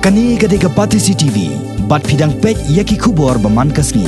Kani gade ke Patisi TV, bat pidang pek yaki kubor baman kasngi.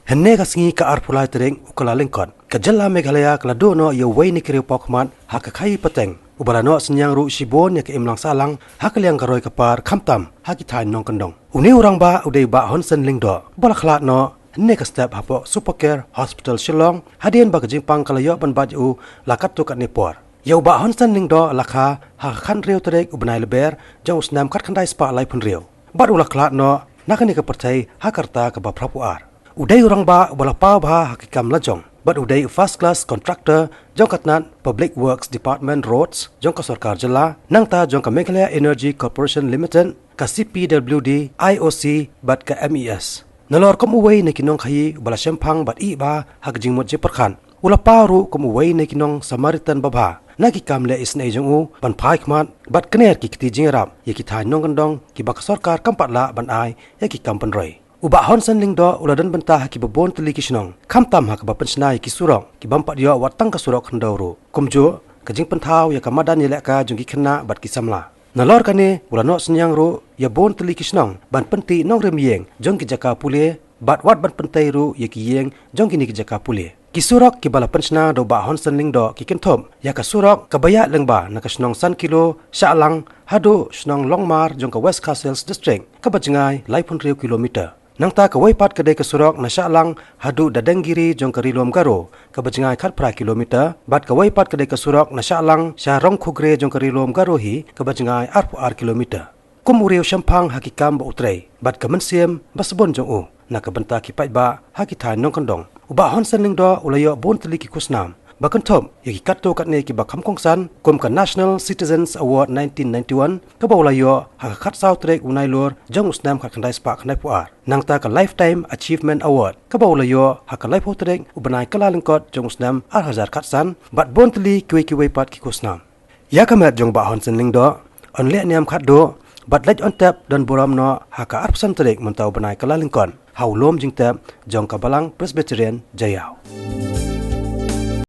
Henne kasngi ka arpulai tereng ukala lengkon. Ka Jylla Meghalaya kala dono ya wei ni kiri pokman haka kai pateng. Ubalano Synñiang ru Shibun ya ke Imlang salang haka liang karoi kapar kamtam haki thai nong kendong. Uni Rangbah udai ba honsen lingdo. Balaklat no henne ka step hapo Supercare Hospital Shillong hadian ba kajingpang kalayo ban baju lakat tu kat nepor. Yau ba honsen lingdo lakha haka kan riu terek ubenai leber jauh senam kat kandai spa lai pun riu. Bat ulaklat no nakani ka percay hakarta ka ba prapuar. Udai Rangbah balapau bah hakikam lajong. But udai first class contractor jong katnan Public Works Department Roads jong ka sarkar Jylla nangta jong ka Meghalaya Energy Corporation Limited ka CPWD IOC bat ka MES. Nalor kom uway na kinong kayi bala siyempang bat iba hagjing mo je perkhan. Ula paru kom uway na kinong Samaritan baba. Nagikam le isna ijong u ban paikmat bat kener ki kiti jingrap yakithay nong kandong ki baka sarkar kampat la ban ay yakikam panroy. Uba honsen lingdo uladan bentah ki babon teli kisnong kamtam hak ba pensnai ki surok ki bampat dia watang ka surok khandawru kumjo kajing pentau ya kamadan yelek ka jungki khna bat ki samla nalor kane ulano Synñiang ru ya bon teli kisnong ban penti nong remyeng jong ki jaka pule bat wat ban pentai ru ya ki yeng jong ki ni ki jaka pule ki surok ki bala pensna do ba honsen lingdo ki kenthop ya ka surok ka baya lengbah na ka snong san kilo Shaalang hadu snong longmar jong ka West Castles district ka bajngai laipun riu kilometer. Nangta ka waipat kedai ke surok na Shaalang hadu dadanggiri jong ka rilom garo ka bajngai khat pra kilometer bat ka waipat kedai ke surok na Shaalang sha rong khugre jong ka rilom garo hi ka bajngai arpu ar kilometer kum uriu syampang hakikam ba utrei bat ka mensiem basbon jong u na ka benta ki pai ba hakithai nong kandong uba honsen lingdo ulayo bon teli ki kusnam bakan top yaki katto katne ki bakam kongsan kum ka National Citizens Award 1991 ka baulayo hakat saw trek unai lor jong usnam ka kandai spa kandai puar nangta ka Lifetime Achievement Award ka baulayo haka life trek ubanai kala lengkot jong usnam 1000 katsan bat bon teli kiwe pat ki kusnam ya kamet jong ba honsen lingdo on le niam khat do bat lej on tap dan boram no haka arpsan trek mentau banai kala lengkon haulom jing tap jong ka balang Presbyterian Jayau.